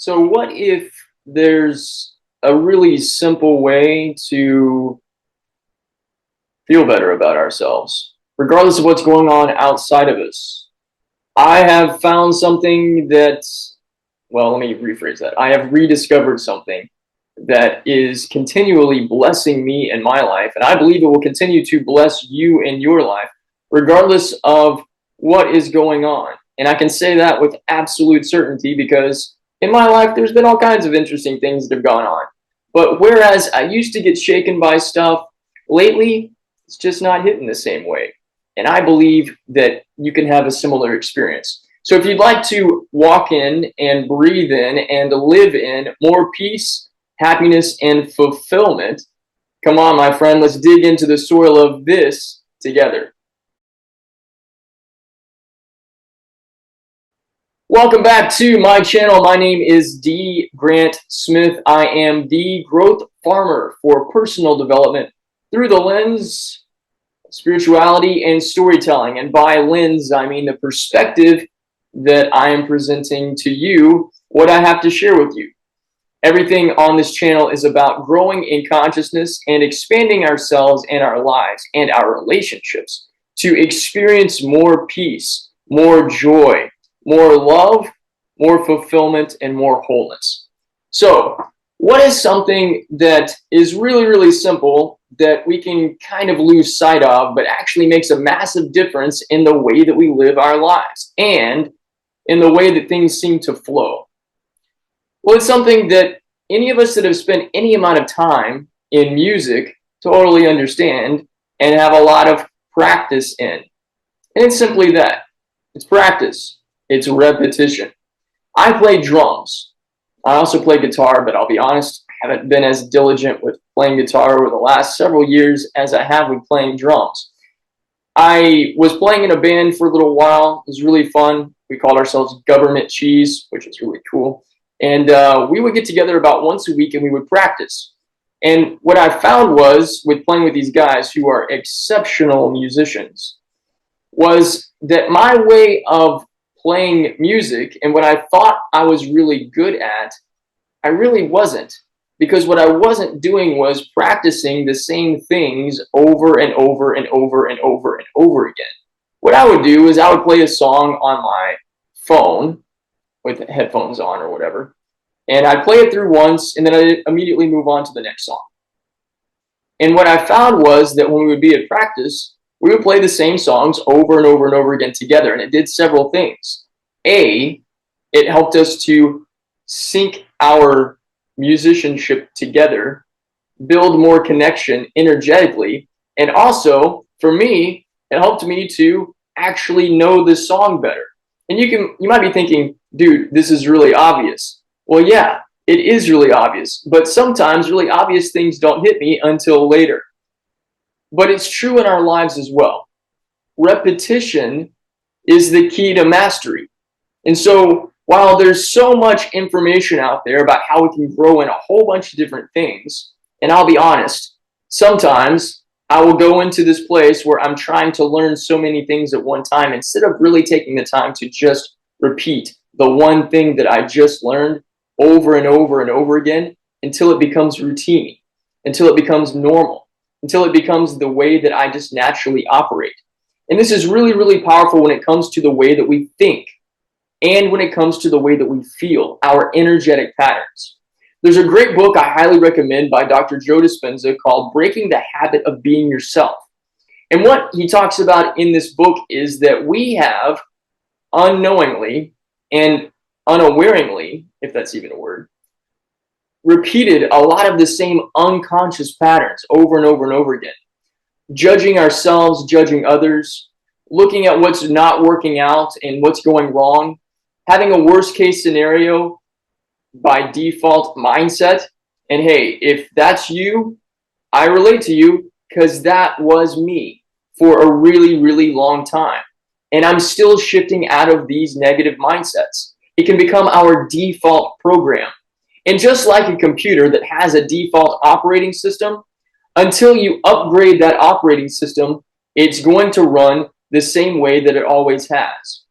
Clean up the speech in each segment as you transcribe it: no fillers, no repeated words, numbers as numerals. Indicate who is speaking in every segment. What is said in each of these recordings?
Speaker 1: So what if there's a really simple way to feel better about ourselves, regardless of what's going on outside of us? I have found something that, well, let me rephrase that. I have rediscovered something that is continually blessing me in my life, and I believe it will continue to bless you in your life, regardless of what is going on. And I can say that with absolute certainty because in my life, there's been all kinds of interesting things that have gone on. But whereas I used to get shaken by stuff, lately, it's just not hitting the same way. And I believe that you can have a similar experience. So if you'd like to walk in and breathe in and live in more peace, happiness, and fulfillment, come on, my friend, let's dig into the soil of this together. Welcome back to my channel. My name is D. Grant Smith. I am the growth farmer for personal development through the lens of spirituality and storytelling. And by lens, I mean the perspective that I am presenting to you, what I have to share with you. Everything on this channel is about growing in consciousness and expanding ourselves and our lives and our relationships to experience more peace, more joy, more love, more fulfillment, and more wholeness. So, what is something that is really, really simple that we can kind of lose sight of, but actually makes a massive difference in the way that we live our lives and in the way that things seem to flow? Well, it's something that any of us that have spent any amount of time in music totally understand and have a lot of practice in. And it's simply that. It's practice. It's repetition. I play drums. I also play guitar, but I'll be honest, I haven't been as diligent with playing guitar over the last several years as I have with playing drums. I was playing in a band for a little while. It was really fun. We called ourselves Government Cheese, which is really cool. And we would get together about once a week and we would practice. And what I found was, with playing with these guys who are exceptional musicians, was that my way of playing music and what I thought I was really good at, I really wasn't. Because what I wasn't doing was practicing the same things over and over and over and over and over again. What I would do is I would play a song on my phone with headphones on or whatever, and I'd play it through once and then I'd immediately move on to the next song. And what I found was that when we would be at practice, we would play the same songs over and over and over again together, and it did several things. A, it helped us to sync our musicianship together, build more connection energetically, and also, for me, it helped me to actually know the song better. And you might be thinking, dude, this is really obvious. Well, yeah, it is really obvious, but sometimes really obvious things don't hit me until later. But it's true in our lives as well. Repetition is the key to mastery. And so while there's so much information out there about how we can grow in a whole bunch of different things, and I'll be honest, sometimes I will go into this place where I'm trying to learn so many things at one time instead of really taking the time to just repeat the one thing that I just learned over and over and over again until it becomes routine, until it becomes normal, until it becomes the way that I just naturally operate. And this is really, really powerful when it comes to the way that we think and when it comes to the way that we feel, our energetic patterns. There's a great book I highly recommend by Dr. Joe Dispenza called Breaking the Habit of Being Yourself. And what he talks about in this book is that we have unknowingly and unawareingly, if that's even a word, repeated a lot of the same unconscious patterns over and over and over again. Judging ourselves, judging others, looking at what's not working out and what's going wrong, having a worst case scenario by default mindset. And hey, if that's you, I relate to you because that was me for a really, really long time. And I'm still shifting out of these negative mindsets. It can become our default program. And just like a computer that has a default operating system, until you upgrade that operating system, it's going to run the same way that it always has.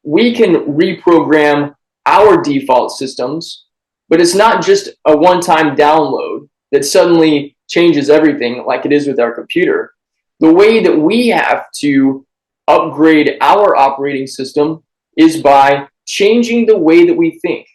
Speaker 1: We can reprogram our default systems, but it's not just a one-time download that suddenly changes everything like it is with our computer. The way that we have to upgrade our operating system is by changing the way that we think,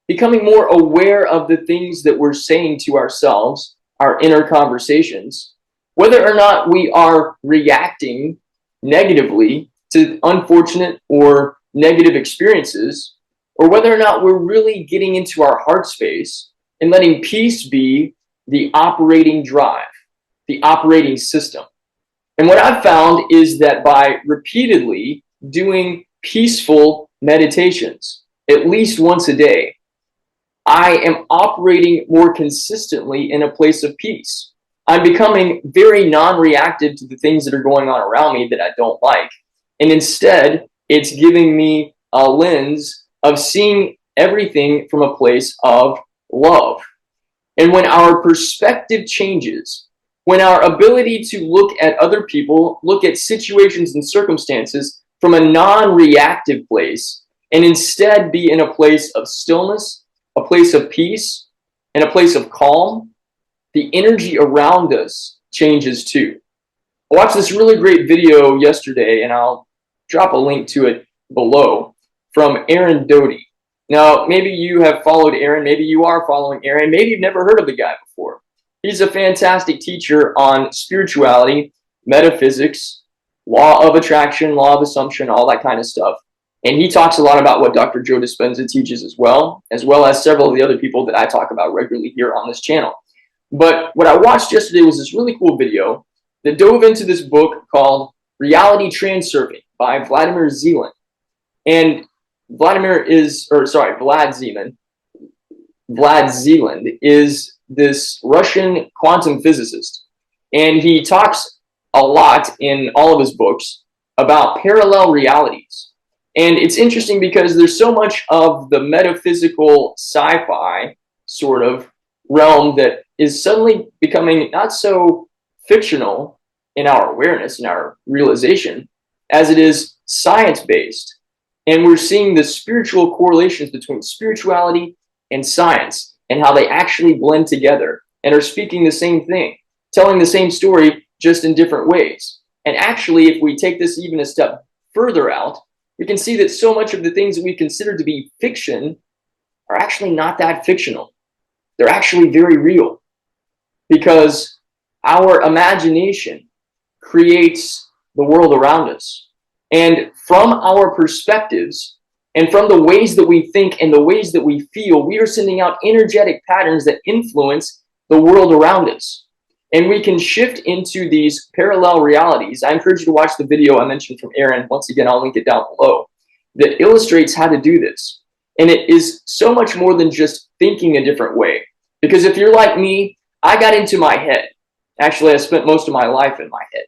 Speaker 1: becoming more aware of the things that we're saying to ourselves, our inner conversations, whether or not we are reacting negatively to unfortunate or negative experiences, or whether or not we're really getting into our heart space and letting peace be the operating drive, the operating system. And what I've found is that by repeatedly doing peaceful meditations, at least once a day, I am operating more consistently in a place of peace. I'm becoming very non-reactive to the things that are going on around me that I don't like. And instead, it's giving me a lens of seeing everything from a place of love. And when our perspective changes, when our ability to look at other people, look at situations and circumstances from a non-reactive place, and instead be in a place of stillness, a place of peace, and a place of calm, the energy around us changes too. I watched this really great video yesterday, and I'll drop a link to it below, from Aaron Doty. Now, maybe you have followed Aaron, maybe you are following Aaron, maybe you've never heard of the guy before. He's a fantastic teacher on spirituality, metaphysics, law of attraction, law of assumption, all that kind of stuff. And he talks a lot about what Dr. Joe Dispenza teaches as well as several of the other people that I talk about regularly here on this channel. But what I watched yesterday was this really cool video that dove into this book called Reality Transurfing by Vladimir Zeland. And Vlad Zeland is this Russian quantum physicist. And he talks a lot in all of his books about parallel realities. And it's interesting because there's so much of the metaphysical sci-fi sort of realm that is suddenly becoming not so fictional in our awareness, in our realization, as it is science-based. And we're seeing the spiritual correlations between spirituality and science and how they actually blend together and are speaking the same thing, telling the same story, just in different ways. And actually, if we take this even a step further out, we can see that so much of the things that we consider to be fiction are actually not that fictional. They're actually very real, because our imagination creates the world around us. And from our perspectives and from the ways that we think and the ways that we feel, we are sending out energetic patterns that influence the world around us. And we can shift into these parallel realities. I encourage you to watch the video I mentioned from Aaron. Once again, I'll link it down below, that illustrates how to do this. And it is so much more than just thinking a different way. Because if you're like me, I got into my head. Actually, I spent most of my life in my head,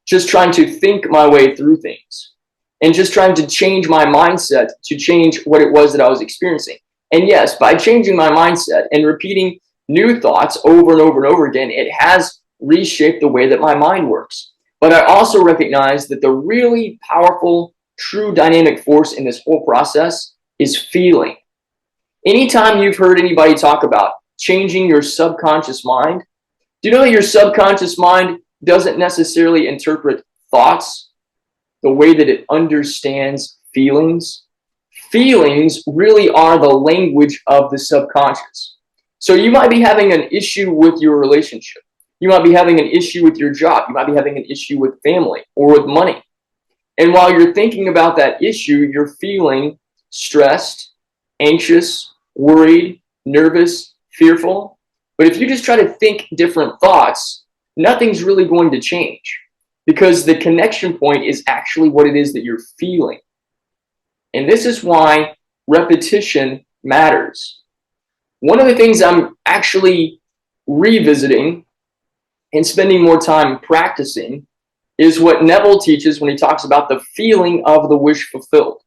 Speaker 1: just trying to think my way through things and just trying to change my mindset to change what it was that I was experiencing. And yes, by changing my mindset and repeating new thoughts over and over and over again, it has reshaped the way that my mind works. But I also recognize that the really powerful, true dynamic force in this whole process is feeling. Anytime you've heard anybody talk about changing your subconscious mind, do you know that your subconscious mind doesn't necessarily interpret thoughts the way that it understands feelings? Feelings really are the language of the subconscious. So you might be having an issue with your relationship. You might be having an issue with your job. You might be having an issue with family or with money. And while you're thinking about that issue, you're feeling stressed, anxious, worried, nervous, fearful. But if you just try to think different thoughts, nothing's really going to change, because the connection point is actually what it is that you're feeling. And this is why repetition matters. One of the things I'm actually revisiting and spending more time practicing is what Neville teaches when he talks about the feeling of the wish fulfilled.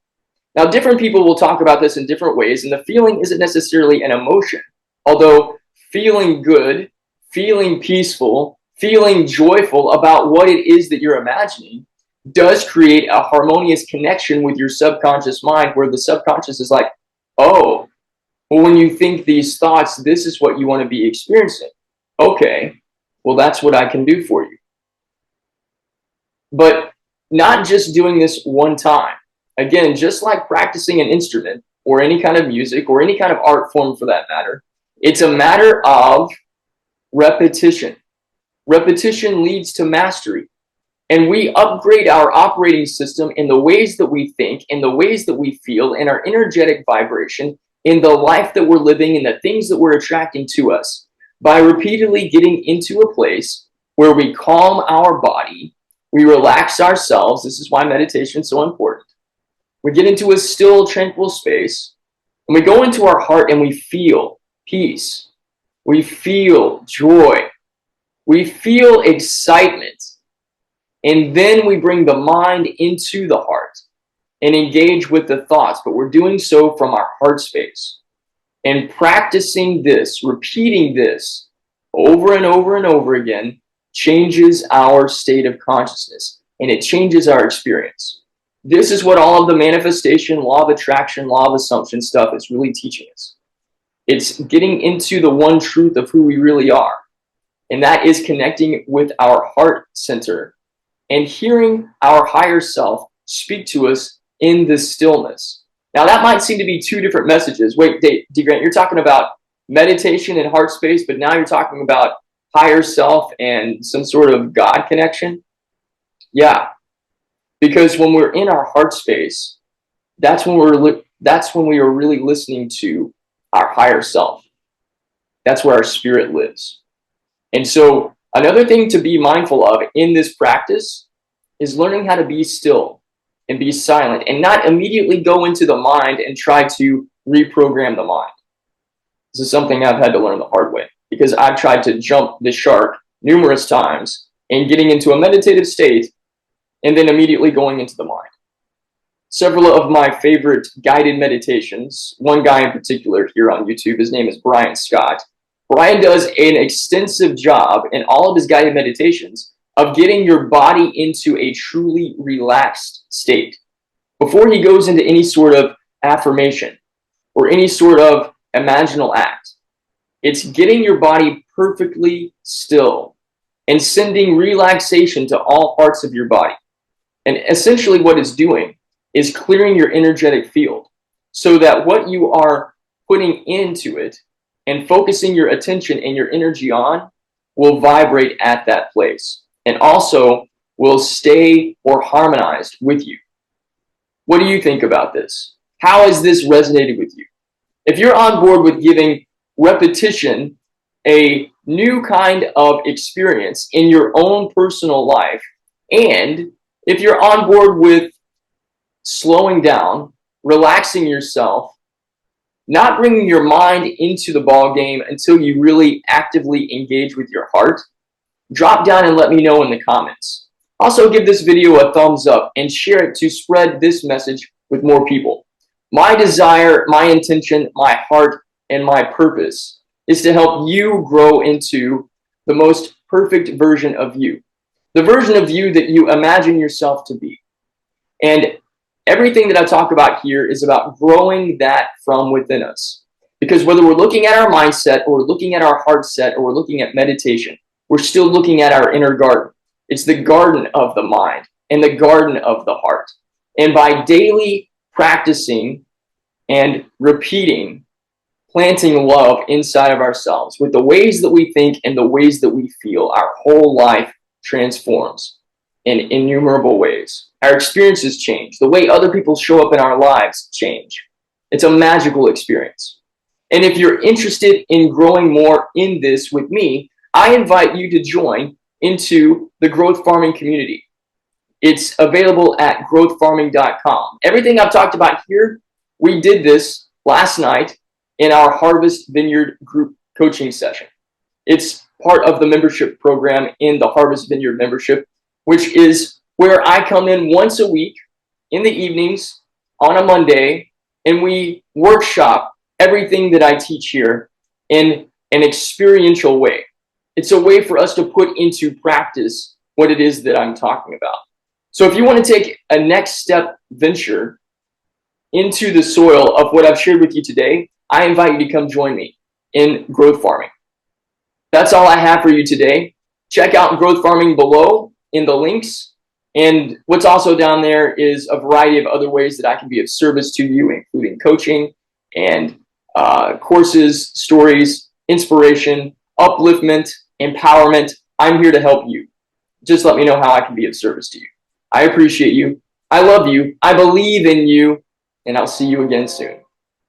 Speaker 1: Now, different people will talk about this in different ways, and the feeling isn't necessarily an emotion, although feeling good, feeling peaceful, feeling joyful about what it is that you're imagining does create a harmonious connection with your subconscious mind, where the subconscious is like, Oh, well, when you think these thoughts, this is what you want to be experiencing. Okay, well, that's what I can do for you. But not just doing this one time. Again, just like practicing an instrument or any kind of music or any kind of art form for that matter, it's a matter of repetition. Repetition leads to mastery. And we upgrade our operating system in the ways that we think, in the ways that we feel, in our energetic vibration, in the life that we're living, in the things that we're attracting to us, by repeatedly getting into a place where we calm our body, we relax ourselves. This is why meditation is so important. We get into a still, tranquil space, and we go into our heart and we feel peace. We feel joy. We feel excitement. And then we bring the mind into the heart and engage with the thoughts, but we're doing so from our heart space. And practicing this, repeating this over and over and over again, changes our state of consciousness, and it changes our experience. This is what all of the manifestation, law of attraction, law of assumption stuff is really teaching us. It's getting into the one truth of who we really are, and that is connecting with our heart center and hearing our higher self speak to us in this stillness. Now, that might seem to be two different messages. Wait, D. Grant, you're talking about meditation and heart space, but now you're talking about higher self and some sort of God connection? Yeah, because when we're in our heart space, that's when we are really listening to our higher self. That's where our spirit lives. And so another thing to be mindful of in this practice is learning how to be still and be silent and not immediately go into the mind and try to reprogram the mind. This is something I've had to learn the hard way because I've tried to jump the shark numerous times and getting into a meditative state and then immediately going into the mind. Several of my favorite guided meditations, one guy in particular here on YouTube, his name is Brian Scott. Brian does an extensive job in all of his guided meditations of getting your body into a truly relaxed state before he goes into any sort of affirmation or any sort of imaginal act. It's getting your body perfectly still and sending relaxation to all parts of your body. And essentially what it's doing is clearing your energetic field so that what you are putting into it and focusing your attention and your energy on will vibrate at that place and also will stay or harmonized with you. What do you think about this? How has this resonated with you? If you're on board with giving repetition a new kind of experience in your own personal life, and if you're on board with slowing down, relaxing yourself, not bringing your mind into the ball game until you really actively engage with your heart, drop down and let me know in the comments. Also, give this video a thumbs up and share it to spread this message with more people. My desire, my intention, my heart, and my purpose is to help you grow into the most perfect version of you, the version of you that you imagine yourself to be. And everything that I talk about here is about growing that from within us. Because whether we're looking at our mindset or looking at our heart set or we're looking at meditation, we're still looking at our inner garden. It's the garden of the mind and the garden of the heart. And by daily practicing and repeating, planting love inside of ourselves with the ways that we think and the ways that we feel, our whole life transforms in innumerable ways. Our experiences change. The way other people show up in our lives change. It's a magical experience. And if you're interested in growing more in this with me, I invite you to join into the growth farming community. It's available at growthfarming.com. Everything I've talked about here, we did this last night in our Harvest Vineyard group coaching session. It's part of the membership program in the Harvest Vineyard membership, which is where I come in once a week in the evenings on a Monday, and we workshop everything that I teach here in an experiential way. It's a way for us to put into practice what it is that I'm talking about. So if you want to take a next step venture into the soil of what I've shared with you today, I invite you to come join me in growth farming. That's all I have for you today. Check out growth farming below in the links. And what's also down there is a variety of other ways that I can be of service to you, including coaching and courses, stories, inspiration, upliftment, empowerment. I'm here to help you. Just let me know how I can be of service to you. I appreciate you. I love you. I believe in you. And I'll see you again soon.